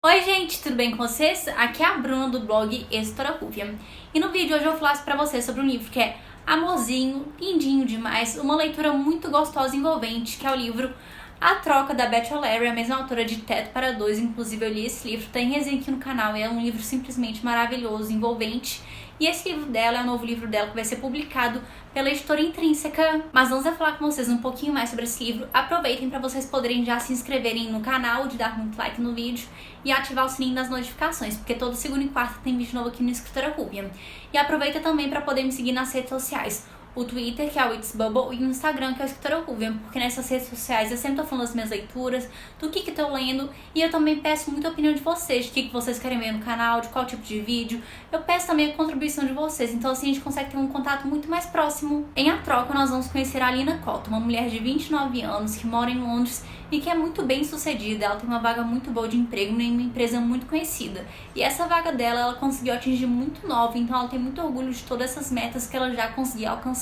Oi gente, tudo bem com vocês? Aqui é a Bruna do blog Editora Rúvia. E no vídeo hoje eu vou falar pra vocês sobre um livro que é amorzinho, lindinho demais, uma leitura muito gostosa e envolvente, que é o livro A Troca, da Beth O'Leary, a mesma autora de Teto para Dois. Inclusive eu li esse livro, tem resenha aqui no canal, e é um livro simplesmente maravilhoso, envolvente. E esse livro dela é o novo livro dela que vai ser publicado pela editora Intrínseca. Mas antes de eu falar com vocês um pouquinho mais sobre esse livro, aproveitem para vocês poderem já se inscreverem no canal, de dar muito like no vídeo e ativar o sininho das notificações, porque todo segunda e quarta tem vídeo novo aqui no Escritora Rúvia. E aproveita também para poder me seguir nas redes sociais. O Twitter, que é o It's Bubble, e o Instagram, que é o Escritora Rúvia, porque nessas redes sociais eu sempre tô falando das minhas leituras, do que tô lendo, e eu também peço muita opinião de vocês, de que vocês querem ver no canal, de qual tipo de vídeo. Eu peço também a contribuição de vocês, então assim a gente consegue ter um contato muito mais próximo. Em A Troca, nós vamos conhecer a Alina Cotton, uma mulher de 29 anos que mora em Londres e que é muito bem sucedida. Ela tem uma vaga muito boa de emprego em uma empresa muito conhecida. E essa vaga dela, ela conseguiu atingir muito nova, então ela tem muito orgulho de todas essas metas que ela já conseguiu alcançar.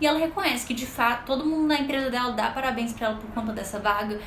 E ela reconhece que, de fato, todo mundo na empresa dela dá parabéns pra ela por conta dessa vaga,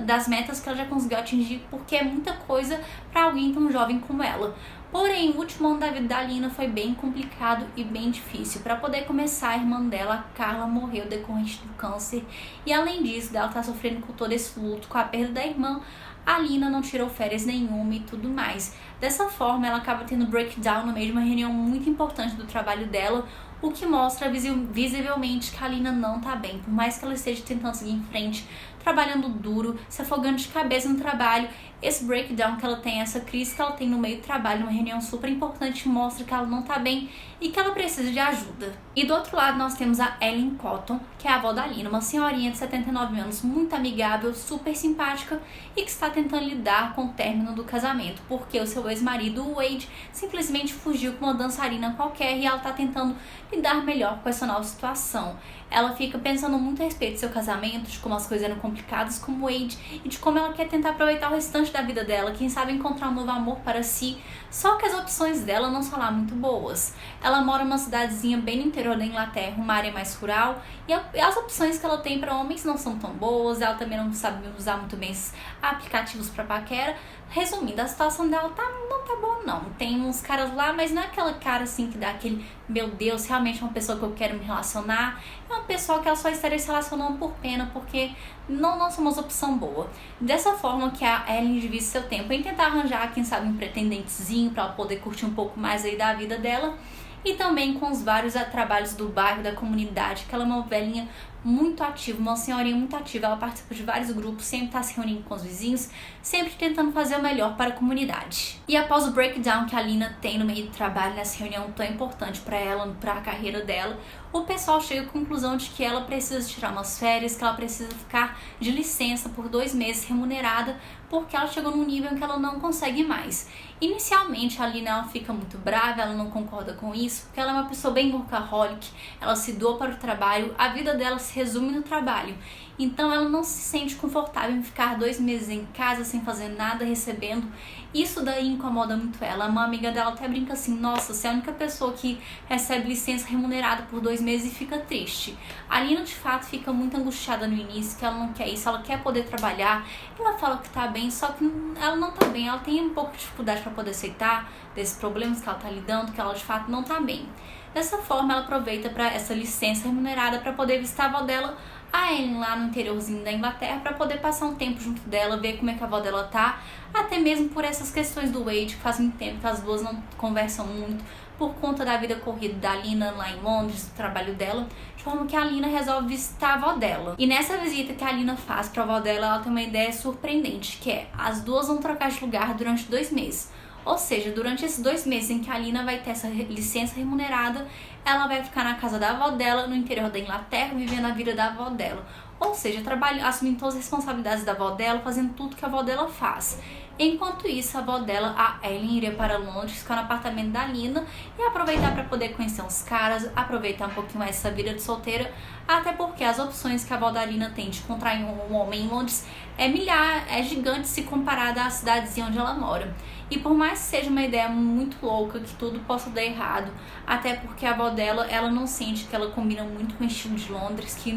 das metas que ela já conseguiu atingir, porque é muita coisa pra alguém tão jovem como ela. Porém, o último ano da vida da Alina foi bem complicado e bem difícil. Para poder começar, a irmã dela, a Carla, morreu decorrente do câncer. E além disso, dela tá sofrendo com todo esse luto, com a perda da irmã, a Alina não tirou férias nenhuma e tudo mais. Dessa forma, ela acaba tendo breakdown no meio de uma reunião muito importante do trabalho dela, o que mostra visivelmente que a Alina não tá bem. Por mais que ela esteja tentando seguir em frente, trabalhando duro, se afogando de cabeça no trabalho, esse breakdown que ela tem, essa crise que ela tem no meio do trabalho, numa reunião super importante, mostra que ela não tá bem e que ela precisa de ajuda. E do outro lado nós temos a Ellen Cotton, que é a avó da Alina, uma senhorinha de 79 anos, muito amigável, super simpática e que está tentando lidar com o término do casamento, porque o seu ex-marido, o Wade, simplesmente fugiu com uma dançarina qualquer e ela está tentando lidar melhor com essa nova situação. Ela fica pensando muito a respeito do seu casamento, de como as coisas eram complicadas com o Wade e de como ela quer tentar aproveitar o restante da vida dela, quem sabe encontrar um novo amor para si. Só que as opções dela não são lá muito boas. Ela mora numa cidadezinha bem no interior da Inglaterra, uma área mais rural, e as opções que ela tem para homens não são tão boas. Ela também não sabe usar muito bem esses aplicativos para paquera. Resumindo, a situação dela não tá boa não. Tem uns caras lá, mas não é aquela cara assim que dá aquele, meu Deus, realmente é uma pessoa que eu quero me relacionar. É uma pessoa que ela só estaria se relacionando por pena, porque não somos opção boa. Dessa forma que a Ellen divide seu tempo em tentar arranjar, quem sabe, um pretendentezinho para ela poder curtir um pouco mais aí da vida dela. E também com os vários trabalhos do bairro, da comunidade, que ela é uma velhinha muito ativa, uma senhorinha muito ativa. Ela participa de vários grupos, sempre está se reunindo com os vizinhos, sempre tentando fazer o melhor para a comunidade. E após o breakdown que a Alina tem no meio do trabalho, nessa reunião tão importante para ela, para a carreira dela, o pessoal chega à conclusão de que ela precisa tirar umas férias, que ela precisa ficar de licença por 2 meses remunerada, porque ela chegou num nível em que ela não consegue mais. Inicialmente a Alina, ela fica muito brava, ela não concorda com isso, porque ela é uma pessoa bem workaholic, ela se doa para o trabalho, a vida dela se resume no trabalho. Então ela não se sente confortável em ficar 2 meses em casa sem fazer nada, recebendo. Isso daí incomoda muito ela. Uma amiga dela até brinca assim: nossa, você é a única pessoa que recebe licença remunerada por 2 meses e fica triste. A Alina de fato fica muito angustiada no início, que ela não quer isso, ela quer poder trabalhar. Ela fala que tá bem, só que ela não tá bem, ela tem um pouco de dificuldade para poder aceitar desses problemas que ela tá lidando, que ela de fato não tá bem. Dessa forma ela aproveita para essa licença remunerada para poder visitar a avó dela, a Ellen, lá no interiorzinho da Inglaterra, para poder passar um tempo junto dela, ver como é que a avó dela tá, até mesmo por essas questões do Wade, que faz muito tempo que as duas não conversam muito, por conta da vida corrida da Alina lá em Londres, do trabalho dela, de forma que a Alina resolve visitar a avó dela. E nessa visita que a Alina faz para a avó dela, ela tem uma ideia surpreendente, que é: as duas vão trocar de lugar durante 2 meses. Ou seja, durante esses 2 meses em que a Alina vai ter essa licença remunerada, ela vai ficar na casa da avó dela, no interior da Inglaterra, vivendo a vida da avó dela. Ou seja, assumindo todas as responsabilidades da avó dela, fazendo tudo que a avó dela faz. Enquanto isso, a avó dela, a Ellen, iria para Londres, ficar no apartamento da Alina e aproveitar para poder conhecer uns caras, aproveitar um pouquinho mais essa vida de solteira, até porque as opções que a avó da Alina tem de encontrar um homem em Londres é gigante se comparada à cidadezinha onde ela mora. E por mais que seja uma ideia muito louca, que tudo possa dar errado, até porque a avó dela, ela não sente que ela combina muito com o estilo de Londres, que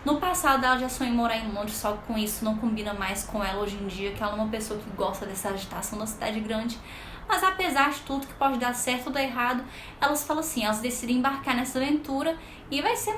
No passado ela já sonhou em morar em Londres, só que com isso não combina mais com ela hoje em dia, que ela é uma pessoa que gosta dessa agitação da cidade grande. Mas apesar de tudo que pode dar certo ou dar errado, elas falam assim, elas decidem embarcar nessa aventura e vai ser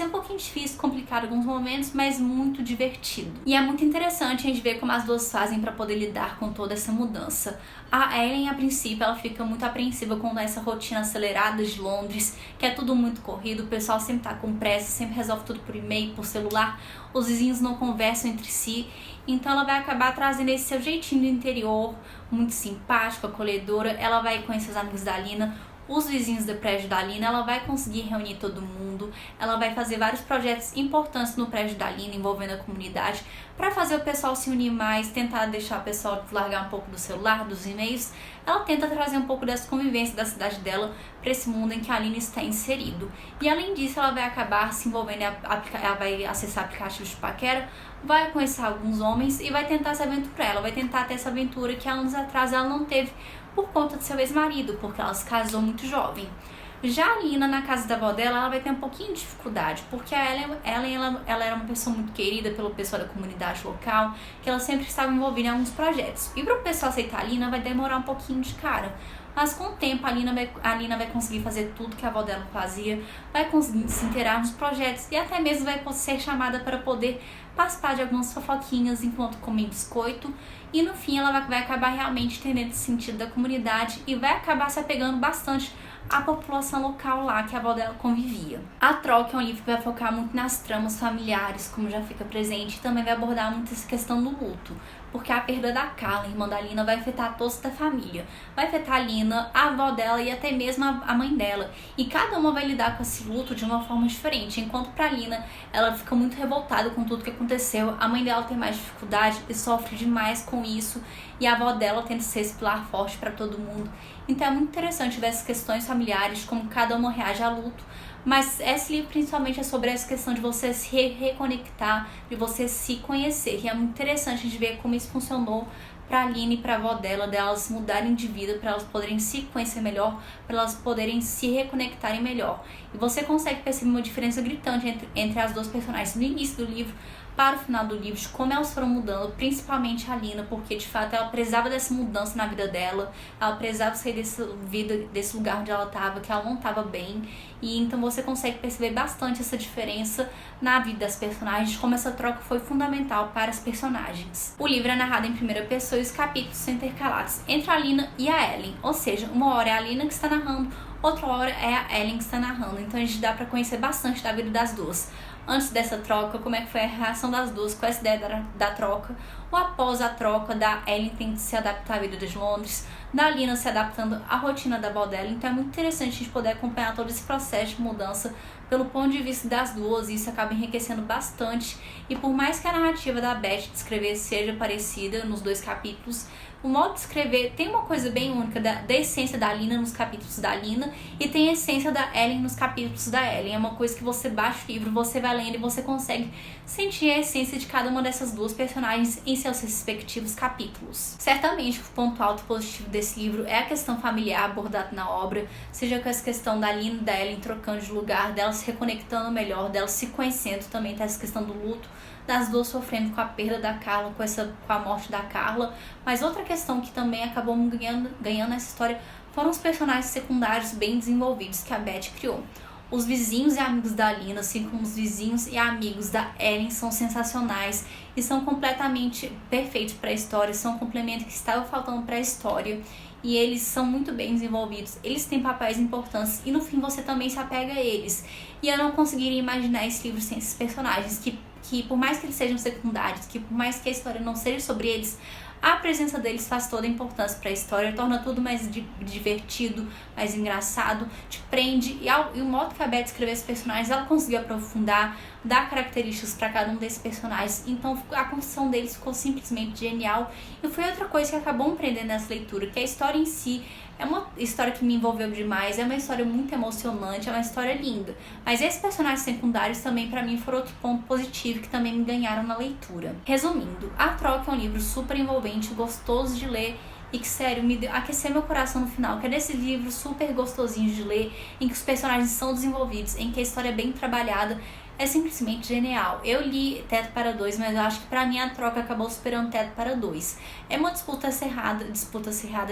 um pouquinho difícil, complicado em alguns momentos, mas muito divertido. E é muito interessante a gente ver como as duas fazem para poder lidar com toda essa mudança. A Ellen, a princípio, ela fica muito apreensiva com essa rotina acelerada de Londres, que é tudo muito corrido, o pessoal sempre tá com pressa, sempre resolve tudo por e-mail, por celular, os vizinhos não conversam entre si, então ela vai acabar trazendo esse seu jeitinho do interior, muito simpático, acolhedora. Ela vai conhecer os amigos da Lina, os vizinhos do prédio da Lina, ela vai conseguir reunir todo mundo, ela vai fazer vários projetos importantes no prédio da Lina, envolvendo a comunidade, para fazer o pessoal se unir mais, tentar deixar o pessoal largar um pouco do celular, dos e-mails. Ela tenta trazer um pouco dessa convivência da cidade dela para esse mundo em que a Lina está inserido. E além disso, ela vai acabar se envolvendo, ela vai acessar aplicativos de paquera, vai conhecer alguns homens e vai tentar se aventurar. Ela vai tentar ter essa aventura que há anos atrás ela não teve por conta do seu ex-marido, porque ela se casou muito jovem. Já a Lina, na casa da avó dela, ela vai ter um pouquinho de dificuldade, porque a Ellen ela era uma pessoa muito querida pelo pessoal da comunidade local, que ela sempre estava envolvida em alguns projetos. E para o pessoal aceitar a Lina vai demorar um pouquinho de cara. Mas com o tempo a Lina vai conseguir fazer tudo que a avó dela fazia, vai conseguir se inteirar nos projetos e até mesmo vai ser chamada para poder participar de algumas fofoquinhas enquanto come biscoito. E no fim ela vai acabar realmente entendendo esse sentido da comunidade e vai acabar se apegando bastante à população local lá que a avó dela convivia. A Troca é um livro que vai focar muito nas tramas familiares, como já fica presente, e também vai abordar muito essa questão do luto, porque a perda da Carla, irmã da Lina, vai afetar todos da família. Vai afetar a Lina, a avó dela e até mesmo a mãe dela. E cada uma vai lidar com esse luto de uma forma diferente. Enquanto pra Lina, ela fica muito revoltada com tudo que aconteceu, a mãe dela tem mais dificuldade e sofre demais com isso, e a avó dela tenta ser esse pilar forte para todo mundo. Então é muito interessante ver essas questões familiares, como cada uma reage ao luto. Mas esse livro principalmente é sobre essa questão de você se reconectar, de você se conhecer. E é muito interessante de ver como isso funcionou para a Lina e para a avó dela, delas mudarem de vida, para elas poderem se conhecer melhor, para elas poderem se reconectarem melhor. E você consegue perceber uma diferença gritante entre as duas personagens no início do livro para o final do livro, de como elas foram mudando, principalmente a Lina, porque de fato ela precisava dessa mudança na vida dela, ela precisava sair desse lugar onde ela estava, que ela não estava bem, e então você consegue perceber bastante essa diferença na vida das personagens, como essa troca foi fundamental para as personagens. O livro é narrado em primeira pessoa e os capítulos são intercalados entre a Lina e a Ellen, ou seja, uma hora é a Lina que está narrando, outra hora é a Ellen que está narrando, então a gente dá para conhecer bastante da vida das duas. Antes dessa troca, como é que foi a reação das duas com essa ideia da troca, ou após a troca, da Ellen tendo que se adaptar à vida de Londres, da Lina se adaptando à rotina da avó dela. Então é muito interessante a gente poder acompanhar todo esse processo de mudança pelo ponto de vista das duas, e isso acaba enriquecendo bastante. E por mais que a narrativa da Beth de escrever seja parecida nos dois capítulos, o modo de escrever tem uma coisa bem única da essência da Lina nos capítulos da Lina e tem a essência da Ellen nos capítulos da Ellen. É uma coisa que você baixa o livro, você vai lendo e você consegue sentir a essência de cada uma dessas duas personagens em seus respectivos capítulos. Certamente o ponto alto positivo desse livro é a questão familiar abordada na obra, seja com essa questão da Lina e da Ellen trocando de lugar, delas se reconectando melhor, delas se conhecendo, também tá essa questão do luto, das duas sofrendo com a perda da Carla, com a morte da Carla. Mas outra questão que também acabou ganhando nessa história foram os personagens secundários bem desenvolvidos que a Beth criou. Os vizinhos e amigos da Lina, assim como os vizinhos e amigos da Ellen, são sensacionais e são completamente perfeitos para a história, são um complemento que estava faltando para a história. E eles são muito bem desenvolvidos, eles têm papéis importantes e no fim você também se apega a eles. E eu não conseguiria imaginar esse livro sem esses personagens, que por mais que eles sejam secundários, que por mais que a história não seja sobre eles, a presença deles faz toda a importância para a história, torna tudo mais divertido, mais engraçado, te prende. E o modo que a Beth escreveu esses personagens, ela conseguiu aprofundar, dar características para cada um desses personagens. Então a construção deles ficou simplesmente genial. E foi outra coisa que acabou me prendendo nessa leitura, que a história em si é uma história que me envolveu demais, é uma história muito emocionante, é uma história linda. Mas esses personagens secundários também, pra mim, foram outro ponto positivo que também me ganharam na leitura. Resumindo, A Troca é um livro super envolvente, gostoso de ler e que, sério, aqueceu meu coração no final, que é desse livro super gostosinho de ler, em que os personagens são desenvolvidos, em que a história é bem trabalhada. é simplesmente genial. Eu li Teto para Dois, mas eu acho que pra mim a troca acabou superando Teto para Dois. É uma disputa acirrada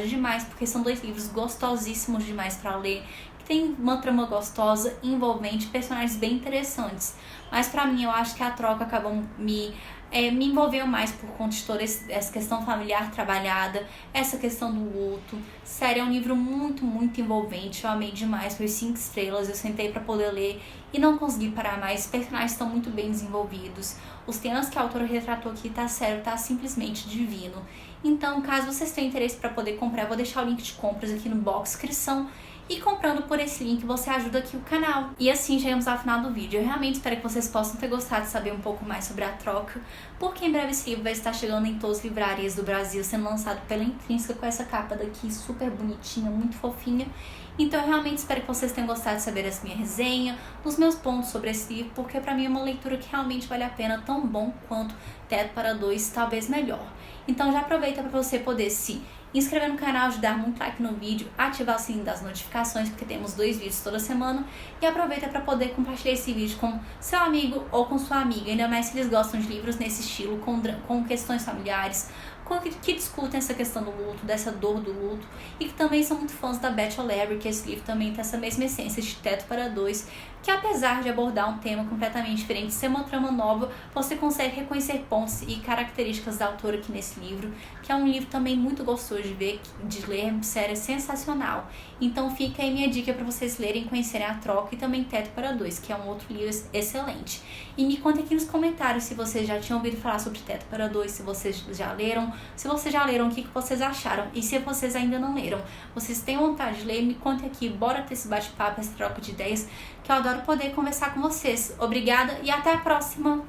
demais, porque são dois livros gostosíssimos demais pra ler, que tem uma trama gostosa, envolvente, personagens bem interessantes. Mas pra mim eu acho que a troca acabou me envolveu mais por conta de toda essa questão familiar trabalhada, essa questão do luto. Sério, é um livro muito, muito envolvente. Eu amei demais, foi 5 estrelas. Eu sentei pra poder ler e não consegui parar mais. Os personagens estão muito bem desenvolvidos. Os temas que a autora retratou aqui, tá sério, tá simplesmente divino. Então, caso vocês tenham interesse para poder comprar, eu vou deixar o link de compras aqui no box de descrição. E comprando por esse link você ajuda aqui o canal. E assim chegamos ao final do vídeo. Eu realmente espero que vocês possam ter gostado de saber um pouco mais sobre a troca, porque em breve esse livro vai estar chegando em todas as livrarias do Brasil, sendo lançado pela Intrínseca com essa capa daqui super bonitinha, muito fofinha. Então eu realmente espero que vocês tenham gostado de saber essa minha resenha, dos meus pontos sobre esse livro, porque pra mim é uma leitura que realmente vale a pena, tão bom quanto Teto para Dois, talvez melhor. Então já aproveita para você poder se inscrever no canal, ajudar muito like no vídeo, ativar o sininho das notificações, porque temos 2 vídeos toda semana. E aproveita para poder compartilhar esse vídeo com seu amigo ou com sua amiga, ainda mais se eles gostam de livros nesse estilo, com questões familiares, que discutem essa questão do luto, dessa dor do luto, e que também são muito fãs da Beth O'Leary, que esse livro também tem essa mesma essência de Teto para Dois, que apesar de abordar um tema completamente diferente, ser uma trama nova, você consegue reconhecer pontos e características da autora aqui nesse livro, que é um livro também muito gostoso de ler, sério, é sensacional. Então fica aí minha dica para vocês lerem e conhecerem a troca, e também Teto para Dois, que é um outro livro excelente. E me contem aqui nos comentários se vocês já tinham ouvido falar sobre Teto para Dois, se vocês já leram, o que vocês acharam, e se vocês ainda não leram, vocês têm vontade de ler, me contem aqui, bora ter esse bate-papo, essa troca de ideias, que eu adoro poder conversar com vocês. Obrigada e até a próxima!